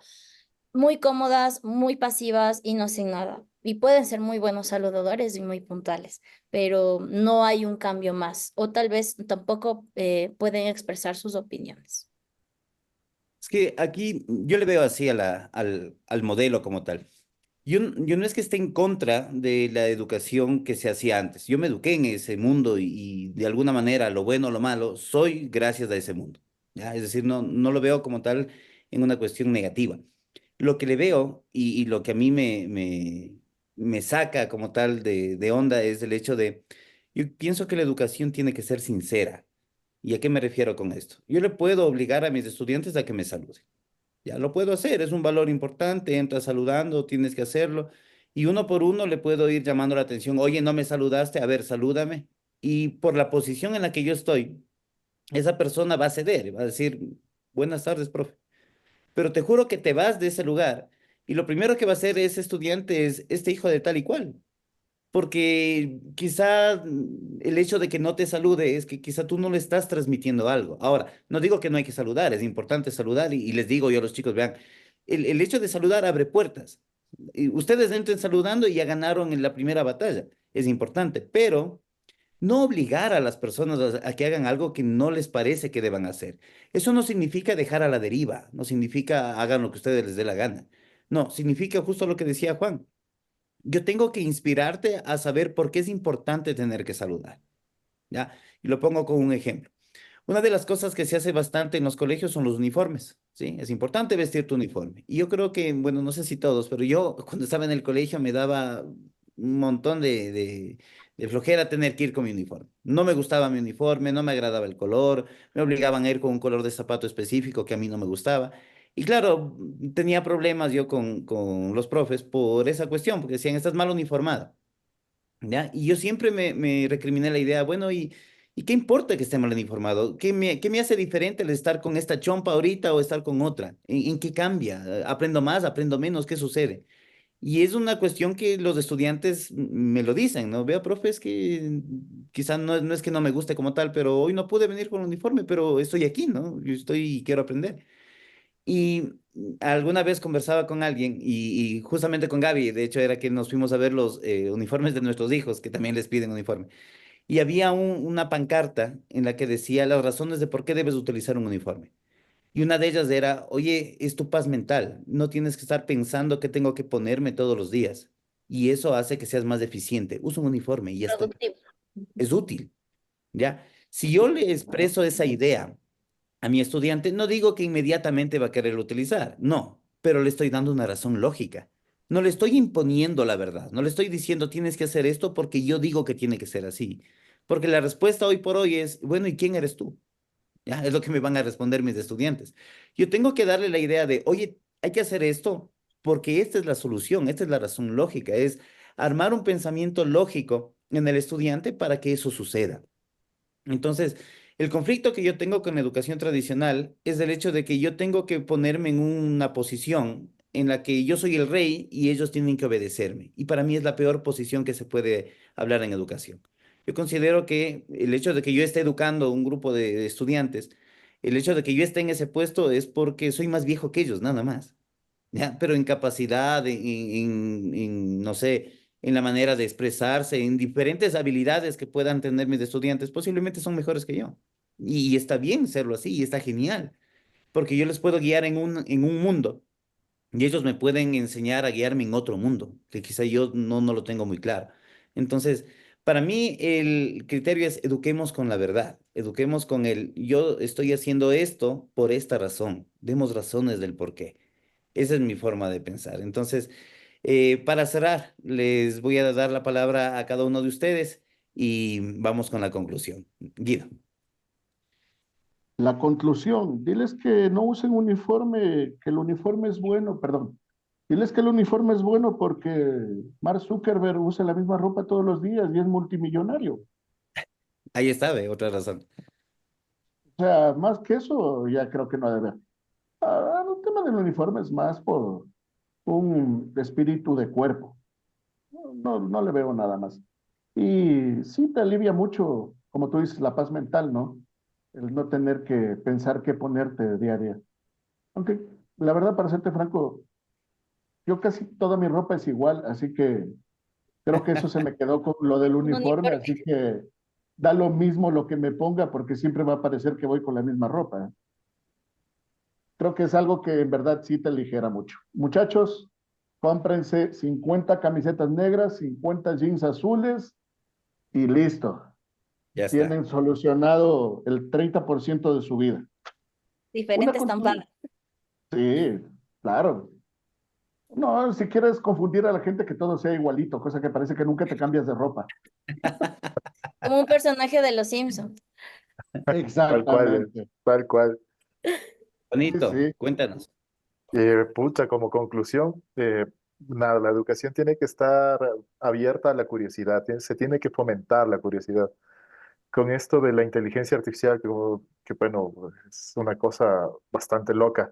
muy cómodas, muy pasivas y no hacen nada. Y pueden ser muy buenos saludadores y muy puntuales, pero no hay un cambio más. O tal vez tampoco pueden expresar sus opiniones. Es que aquí yo le veo así a al modelo como tal. Yo no es que esté en contra de la educación que se hacía antes. Yo me eduqué en ese mundo y de alguna manera, lo bueno o lo malo, soy gracias a ese mundo. ¿Ya? Es decir, no lo veo como tal en una cuestión negativa. Lo que le veo y lo que a mí me saca como tal de onda es el hecho de, yo pienso que la educación tiene que ser sincera. ¿Y a qué me refiero con esto? Yo le puedo obligar a mis estudiantes a que me saluden. Ya lo puedo hacer, es un valor importante, entras saludando, tienes que hacerlo. Y uno por uno le puedo ir llamando la atención, oye, no me saludaste, a ver, salúdame. Y por la posición en la que yo estoy, esa persona va a ceder, va a decir, buenas tardes, profe. Pero te juro que te vas de ese lugar y lo primero que va a hacer ese estudiante es este hijo de tal y cual. Porque quizá el hecho de que no te salude es que quizá tú no le estás transmitiendo algo. Ahora, no digo que no hay que saludar, es importante saludar y les digo yo a los chicos, vean, el hecho de saludar abre puertas. Y ustedes entren saludando y ya ganaron en la primera batalla. Es importante, pero no obligar a las personas a que hagan algo que no les parece que deban hacer. Eso no significa dejar a la deriva, no significa hagan lo que ustedes les dé la gana. No, significa justo lo que decía Juan. Yo tengo que inspirarte a saber por qué es importante tener que saludar, ¿ya? Y lo pongo con un ejemplo. Una de las cosas que se hace bastante en los colegios son los uniformes, ¿sí? Es importante vestir tu uniforme. Y yo creo que, bueno, no sé si todos, pero yo cuando estaba en el colegio me daba un montón de flojera tener que ir con mi uniforme. No me gustaba mi uniforme, no me agradaba el color, me obligaban a ir con un color de zapato específico que a mí no me gustaba. Y claro, tenía problemas yo con los profes por esa cuestión, porque decían, estás mal uniformada. ¿Ya? Y yo siempre me recriminé la idea, bueno, ¿y qué importa que esté mal informado? Qué me hace diferente el estar con esta chompa ahorita o estar con otra? En qué cambia? ¿Aprendo más? ¿Aprendo menos? ¿Qué sucede? Y es una cuestión que los estudiantes me lo dicen, ¿no? Veo, profe, es que quizás no es que no me guste como tal, pero hoy no pude venir con el uniforme, pero estoy aquí, ¿no? Yo estoy y quiero aprender. Y alguna vez conversaba con alguien y justamente con Gaby, de hecho era que nos fuimos a ver los uniformes de nuestros hijos, que también les piden uniforme. Y había una pancarta en la que decía las razones de por qué debes utilizar un uniforme. Y una de ellas era, oye, es tu paz mental, no tienes que estar pensando qué tengo que ponerme todos los días. Y eso hace que seas más eficiente. Usa un uniforme y ya está. Productivo. Es útil, ¿ya? Si yo le expreso esa idea a mi estudiante, no digo que inmediatamente va a querer utilizar, no, pero le estoy dando una razón lógica. No le estoy imponiendo la verdad, no le estoy diciendo tienes que hacer esto porque yo digo que tiene que ser así. Porque la respuesta hoy por hoy es, bueno, ¿y quién eres tú? Ya, es lo que me van a responder mis estudiantes. Yo tengo que darle la idea de, oye, hay que hacer esto porque esta es la solución, esta es la razón lógica, es armar un pensamiento lógico en el estudiante para que eso suceda. Entonces, el conflicto que yo tengo con la educación tradicional es el hecho de que yo tengo que ponerme en una posición en la que yo soy el rey y ellos tienen que obedecerme. Y para mí es la peor posición que se puede hablar en educación. Yo considero que el hecho de que yo esté educando un grupo de estudiantes, el hecho de que yo esté en ese puesto es porque soy más viejo que ellos, nada más. ¿Ya? Pero en capacidad, no sé, en la manera de expresarse, en diferentes habilidades que puedan tener mis estudiantes, posiblemente son mejores que yo. Y está bien serlo así, y está genial, porque yo les puedo guiar en un mundo y ellos me pueden enseñar a guiarme en otro mundo, que quizá yo no lo tengo muy claro. Entonces, para mí el criterio es eduquemos con la verdad, eduquemos con el yo estoy haciendo esto por esta razón, demos razones del por qué. Esa es mi forma de pensar. Entonces, para cerrar, les voy a dar la palabra a cada uno de ustedes y vamos con la conclusión. Guido. La conclusión, diles que no usen uniforme, que el uniforme es bueno, perdón. Diles que el uniforme es bueno porque Mark Zuckerberg usa la misma ropa todos los días y es multimillonario. Ahí está, ve, otra razón. O sea, más que eso, ya creo que no debe. El tema del uniforme es más por un espíritu de cuerpo. No le veo nada más. Y sí te alivia mucho, como tú dices, la paz mental, ¿no? El no tener que pensar qué ponerte día a día. Aunque, la verdad, para serte franco, yo casi toda mi ropa es igual, así que creo que eso se me quedó con lo del Un uniforme, uniforme. así que da lo mismo lo que me ponga porque siempre va a parecer que voy con la misma ropa. Creo que es algo que en verdad sí te aligera mucho. Muchachos, cómprense 50 camisetas negras, 50 jeans azules y listo. Ya está. Tienen solucionado el 30% de su vida. Una Diferente consulta. estampada. Sí, claro. No, si quieres confundir a la gente que todo sea igualito, cosa que parece que nunca te cambias de ropa. Como un personaje de Los Simpsons. Tal cual, Exactamente. tal cual. Sí, Bonito, sí. cuéntanos. Pucha, como conclusión, nada, la educación tiene que estar abierta a la curiosidad, se tiene que fomentar la curiosidad. Con esto de la inteligencia artificial, bueno, es una cosa bastante loca.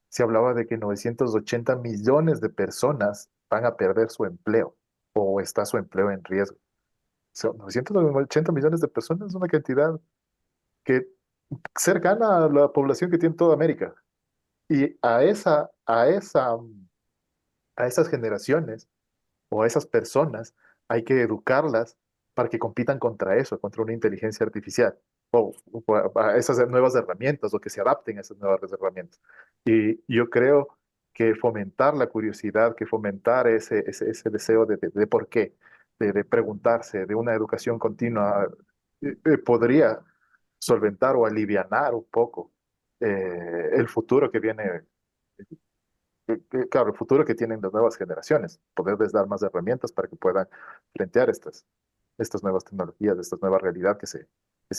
Se hablaba de que 980 millones de personas van a perder su empleo o está su empleo en riesgo. O sea, 980 millones de personas es una cantidad que cercana a la población que tiene toda América. Y a esas generaciones o a esas personas hay que educarlas para que compitan contra eso, contra una inteligencia artificial o a esas nuevas herramientas o que se adapten a esas nuevas herramientas. Y yo creo que fomentar la curiosidad, que fomentar ese deseo de por qué, de preguntarse, de una educación continua, podría solventar o alivianar un poco el futuro que viene, claro, el futuro que tienen las nuevas generaciones, poderles dar más herramientas para que puedan plantear estas nuevas tecnologías, esta nueva realidad que se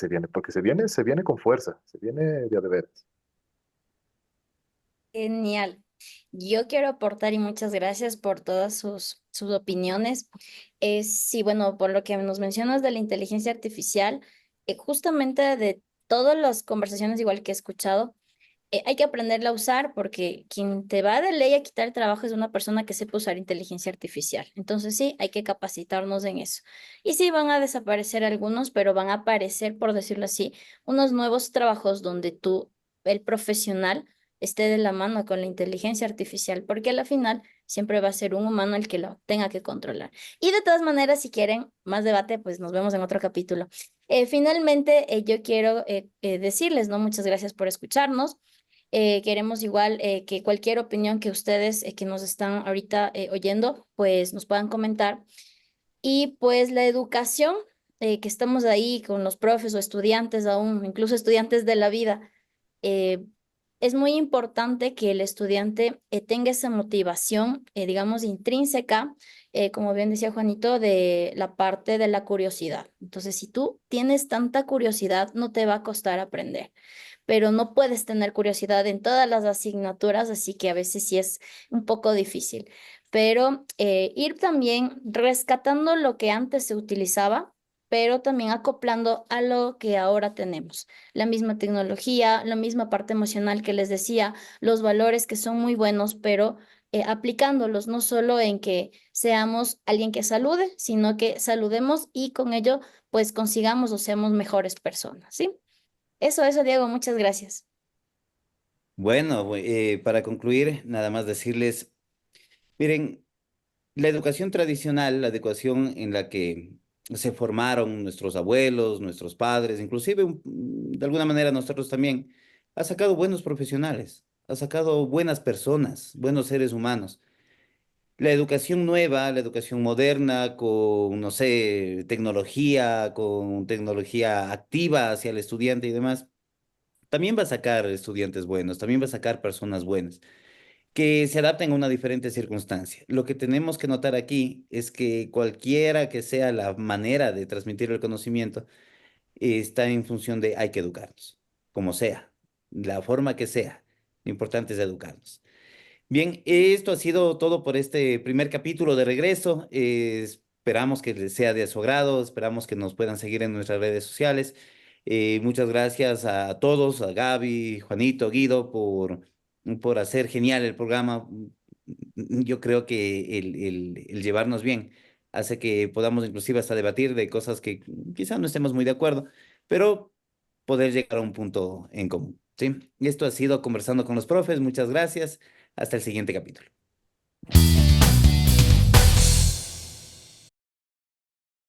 viene, porque se viene con fuerza, se viene de a de veras. Genial. Yo quiero aportar y muchas gracias por todas sus opiniones. Sí, bueno, por lo que nos mencionas de la inteligencia artificial, justamente de todas las conversaciones igual que he escuchado, hay que aprenderla a usar porque quien te va de ley a quitar el trabajo es una persona que sepa usar inteligencia artificial. Entonces sí, hay que capacitarnos en eso. Y sí, van a desaparecer algunos, pero van a aparecer, por decirlo así, unos nuevos trabajos donde tú, el profesional, esté de la mano con la inteligencia artificial, porque a la final siempre va a ser un humano el que lo tenga que controlar. Y de todas maneras, si quieren más debate, pues nos vemos en otro capítulo. Finalmente, yo quiero decirles, ¿no? Muchas gracias por escucharnos. Queremos igual que cualquier opinión que ustedes que nos están ahorita oyendo, pues nos puedan comentar. Y pues la educación, que estamos ahí con los profes o estudiantes aún, incluso estudiantes de la vida, eh, es muy importante que el estudiante tenga esa motivación, digamos, intrínseca, como bien decía Juanito, de la parte de la curiosidad. Entonces, si tú tienes tanta curiosidad, no te va a costar aprender, pero no puedes tener curiosidad en todas las asignaturas, así que a veces sí es un poco difícil. Pero ir también rescatando lo que antes se utilizaba, pero también acoplando a lo que ahora tenemos. La misma tecnología, la misma parte emocional que les decía, los valores que son muy buenos, pero aplicándolos no solo en que seamos alguien que salude, sino que saludemos y con ello pues consigamos o seamos mejores personas, ¿sí? Eso, Diego, muchas gracias. Bueno, para concluir, nada más decirles, miren, la educación tradicional, la educación en la que se formaron nuestros abuelos, nuestros padres, inclusive de alguna manera nosotros también, ha sacado buenos profesionales, ha sacado buenas personas, buenos seres humanos. La educación nueva, la educación moderna, con, no sé, tecnología, con tecnología activa hacia el estudiante y demás, también va a sacar estudiantes buenos, también va a sacar personas buenas que se adapten a una diferente circunstancia. Lo que tenemos que notar aquí es que cualquiera que sea la manera de transmitir el conocimiento, está en función de hay que educarnos, como sea, la forma que sea. Lo importante es educarnos. Bien, esto ha sido todo por este primer capítulo de regreso. Esperamos que les sea de su agrado, esperamos que nos puedan seguir en nuestras redes sociales. Muchas gracias a todos, a Gaby, Juanito, Guido, por hacer genial el programa. Yo creo que el llevarnos bien hace que podamos inclusive hasta debatir de cosas que quizá no estemos muy de acuerdo, pero poder llegar a un punto en común, ¿sí? Y esto ha sido Conversando con los Profes. Muchas gracias. Hasta el siguiente capítulo.